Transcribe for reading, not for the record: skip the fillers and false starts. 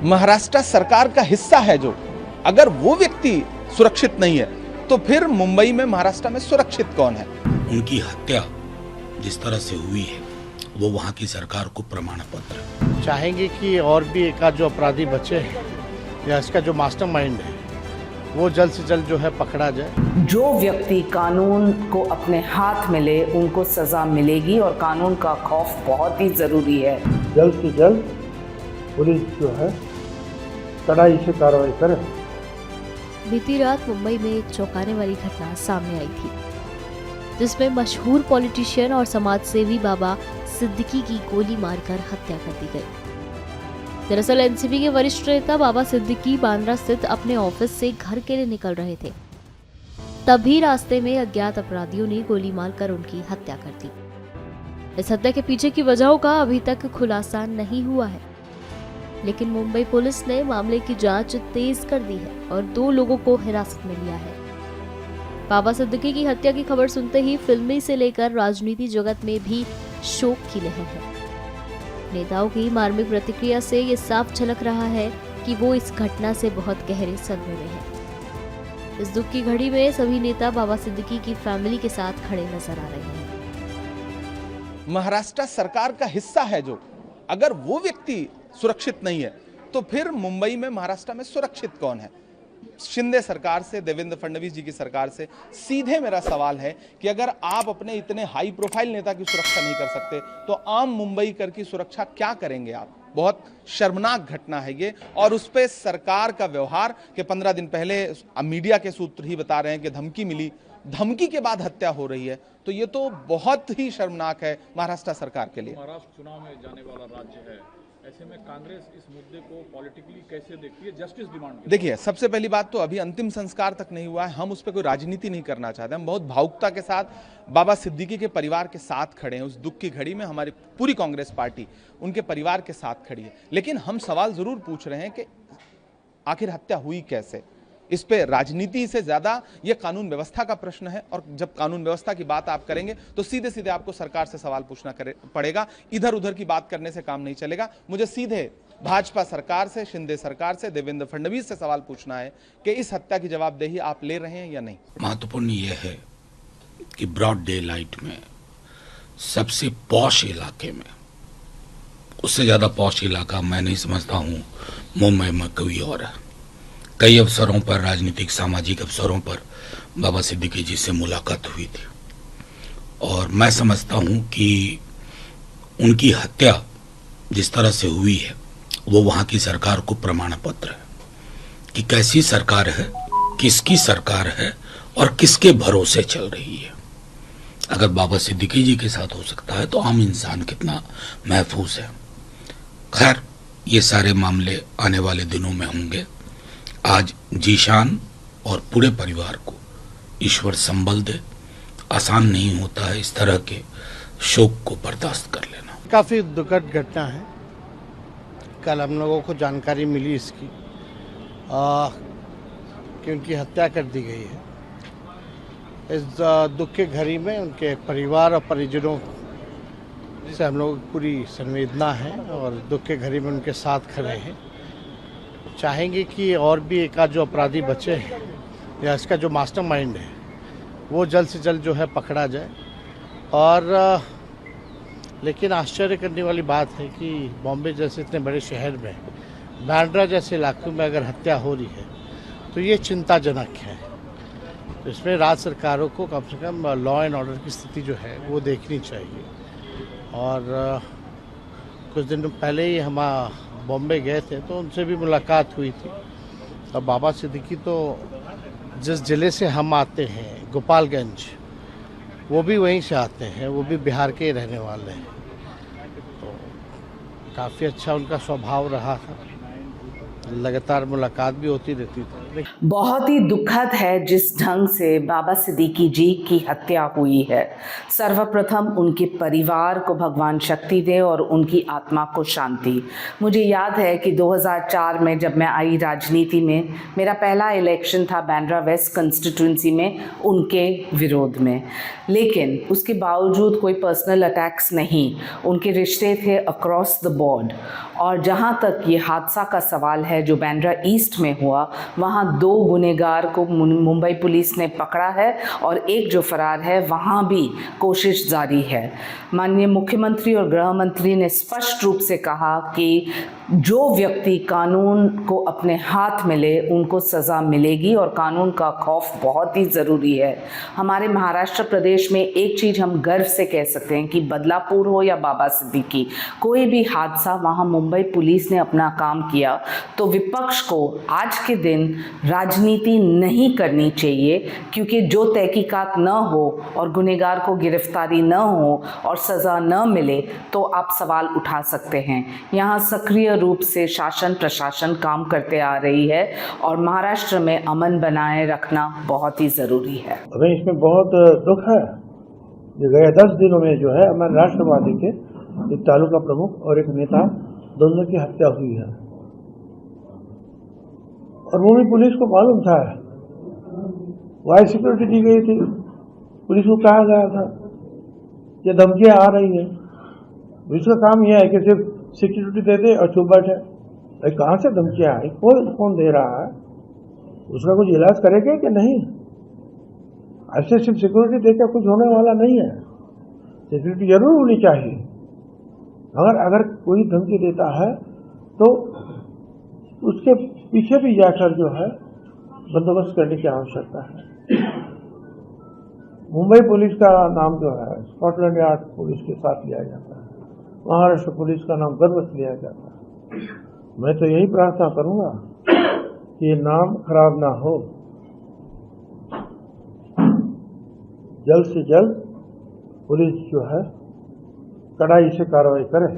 महाराष्ट्र सरकार का हिस्सा है जो, अगर वो व्यक्ति सुरक्षित नहीं है तो फिर मुंबई में महाराष्ट्र में सुरक्षित कौन है? उनकी हत्या जिस तरह से हुई है वो वहाँ की सरकार को प्रमाण पत्र चाहेंगे कि और भी एक आध जो अपराधी बचे हैं या इसका जो मास्टरमाइंड है वो जल्द से जल्द जो है पकड़ा जाए। जो व्यक्ति कानून को अपने हाथ में ले उनको सजा मिलेगी और कानून का खौफ बहुत ही जरूरी है। जल्द से जल्द पुलिस जो है कड़ाई से कार्रवाई करे। बीती रात मुंबई में एक चौंकाने वाली घटना सामने आई थी, जिसमें मशहूर पॉलिटिशियन और समाजसेवी बाबा सिद्दीकी की गोली मारकर हत्या कर दी गई। दरअसल एनसीपी के वरिष्ठ नेता बाबा सिद्दीकी बांद्रा स्थित अपने ऑफिस से घर के लिए निकल रहे थे, तभी रास्ते में अज्ञात अपराधियों ने गोली मारकर उनकी हत्या कर दी। इस हत्या के पीछे की वजहों का अभी तक खुलासा नहीं हुआ है, लेकिन मुंबई पुलिस ने मामले की जांच तेज कर दी है और 2 लोगों को हिरासत में लिया है। बाबा सिद्दीकी की हत्या की खबर सुनते ही फिल्मी से लेकर राजनीति जगत में भी शोक की लहर है। नेताओं की मार्मिक प्रतिक्रिया से ये साफ झलक रहा है कि वो इस घटना से बहुत गहरे सदमे में हैं। इस दुख की घड़ी में सभी नेता बाबा सिद्दीकी की फैमिली के साथ खड़े नजर आ रहे हैं। महाराष्ट्र सरकार का हिस्सा है जो, अगर वो व्यक्ति सुरक्षित नहीं है तो फिर मुंबई में महाराष्ट्र में सुरक्षित कौन है? शिंदे सरकार से, देवेंद्र फडणवीस जी की सरकार से सीधे मेरा सवाल है कि अगर आप अपने इतने हाई प्रोफाइल नेता की सुरक्षा नहीं कर सकते तो आम मुंबईकर की सुरक्षा क्या करेंगे आप? बहुत शर्मनाक घटना है ये, और उस पर सरकार का व्यवहार कि 15 दिन पहले मीडिया के सूत्र ही बता रहे हैं कि धमकी मिली, धमकी के बाद हत्या हो रही है, तो ये तो बहुत ही शर्मनाक है महाराष्ट्र सरकार के लिए। महाराष्ट्र चुनाव में जाने वाला राज्य है, ऐसे में कांग्रेस इस मुद्दे को पॉलिटिकली कैसे देखती है, जस्टिस डिमांड? देखिए, सबसे पहली बात तो अभी अंतिम संस्कार तक नहीं हुआ है, हम उस पर कोई राजनीति नहीं करना चाहते। हम बहुत भावुकता के साथ बाबा सिद्दीकी के परिवार के साथ खड़े हैं। उस दुख की घड़ी में हमारी पूरी कांग्रेस पार्टी उनके परिवार के साथ खड़ी है, लेकिन हम सवाल जरूर पूछ रहे हैं कि आखिर हत्या हुई कैसे। इस पे राजनीति से ज्यादा ये कानून व्यवस्था का प्रश्न है, और जब कानून व्यवस्था की बात आप करेंगे तो सीधे सीधे आपको सरकार से सवाल पूछना पड़ेगा, इधर उधर की बात करने से काम नहीं चलेगा। मुझे सीधे भाजपा सरकार से, शिंदे सरकार से, देवेंद्र फडणवीस से सवाल पूछना है कि इस हत्या की जवाबदेही आप ले रहे हैं या नहीं। महत्वपूर्ण यह है कि ब्रॉड डे लाइट में सबसे पॉश इलाके में, उससे ज्यादा पॉश इलाका मैं नहीं समझता हूं मुंबई में कोई और है। कई अवसरों पर, राजनीतिक सामाजिक अवसरों पर बाबा सिद्दीकी जी से मुलाकात हुई थी, और मैं समझता हूं कि उनकी हत्या जिस तरह से हुई है वो वहां की सरकार को प्रमाण पत्र है कि कैसी सरकार है, किसकी सरकार है और किसके भरोसे चल रही है। अगर बाबा सिद्दीकी जी के साथ हो सकता है तो आम इंसान कितना महफूज है। खैर, ये सारे मामले आने वाले दिनों में होंगे। आज जीशान और पूरे परिवार को ईश्वर संबल दे। आसान नहीं होता है इस तरह के शोक को बर्दाश्त कर लेना। काफ़ी दुखद घटना है। कल हम लोगों को जानकारी मिली इसकी कि उनकी हत्या कर दी गई है। इस दुख के घड़ी में उनके परिवार और परिजनों से हम लोगों की पूरी संवेदना है और दुख के घड़ी में उनके साथ खड़े हैं। चाहेंगे कि और भी एक आध जो अपराधी बचे हैं या इसका जो मास्टरमाइंड है वो जल्द से जल्द जो है पकड़ा जाए। और लेकिन आश्चर्य करने वाली बात है कि बॉम्बे जैसे इतने बड़े शहर में, बांद्रा जैसे इलाकों में अगर हत्या हो रही है तो ये चिंताजनक है। तो इसमें राज्य सरकारों को कम से कम लॉ एंड ऑर्डर की स्थिति जो है वो देखनी चाहिए। और कुछ दिन पहले ही हम बॉम्बे गए थे तो उनसे भी मुलाकात हुई थी। और बाबा सिद्दीकी तो जिस ज़िले से हम आते हैं, गोपालगंज, वो भी वहीं से आते हैं, वो भी बिहार के रहने वाले हैं। तो काफ़ी अच्छा उनका स्वभाव रहा था, लगातार मुलाकात भी होती रहती थी। बहुत ही दुखद है जिस ढंग से बाबा सिद्दीकी जी की हत्या हुई है। सर्वप्रथम उनके परिवार को भगवान शक्ति दे और उनकी आत्मा को शांति। मुझे याद है कि 2004 में जब मैं आई राजनीति में, मेरा पहला इलेक्शन था बांद्रा वेस्ट कंस्टिट्यूंसी में उनके विरोध में, लेकिन उसके बावजूद कोई पर्सनल अटैक्स नहीं, उनके रिश्ते थे अक्रॉस द बॉर्ड। और जहाँ तक ये हादसा का सवाल है जो बांद्रा ईस्ट में हुआ, वहाँ 2 गुनहगार को मुंबई पुलिस ने पकड़ा है और एक जो फरार है वहाँ भी कोशिश जारी है। माननीय मुख्यमंत्री और गृह मंत्री ने स्पष्ट रूप से कहा कि जो व्यक्ति कानून को अपने हाथ में ले उनको सज़ा मिलेगी और कानून का खौफ बहुत ही ज़रूरी है। हमारे महाराष्ट्र प्रदेश में एक चीज़ हम गर्व से कह सकते हैं कि बदलापुर हो या बाबा सिद्दीकी, कोई भी हादसा वहाँ मुंबई पुलिस ने अपना काम किया। तो विपक्ष को आज के दिन राजनीति नहीं करनी चाहिए, क्योंकि जो तहकीकात न हो और गुनहगार को गिरफ्तारी न हो और सज़ा न मिले तो आप सवाल उठा सकते हैं। यहाँ सक्रिय रूप से शासन प्रशासन काम करते आ रही है और महाराष्ट्र में अमन बनाए रखना बहुत ही ज़रूरी है। हमें इसमें बहुत दुख है जो गए 10 दिनों में जो है हमारे राष्ट्रवादी के एक तालुका प्रमुख और एक नेता दोनों की हत्या हुई है। और वो भी पुलिस को मालूम था, वाई सिक्योरिटी दी गई थी, पुलिस को कहा गया था कि धमकियां आ रही है। पुलिस का काम यह है कि सिर्फ सिक्योरिटी दे दे और चुप बैठे। कहाँ से धमकियां आई, कौन दे रहा है, उसका कुछ इलाज करेगा कि नहीं? ऐसे सिर्फ सिक्योरिटी देकर कुछ होने वाला नहीं है। सिक्योरिटी जरूर होनी चाहिए, अगर कोई धमकी देता है तो उसके पीछे भी जाकर जो है बंदोबस्त करने की आवश्यकता है। मुंबई पुलिस का नाम जो है स्कॉटलैंड यार्ड पुलिस के साथ लिया जाता है, महाराष्ट्र पुलिस का नाम गर्व से लिया जाता है। मैं तो यही प्रार्थना करूंगा कि ये नाम खराब ना हो, जल्द से जल्द पुलिस जो है कड़ाई से कार्रवाई करे।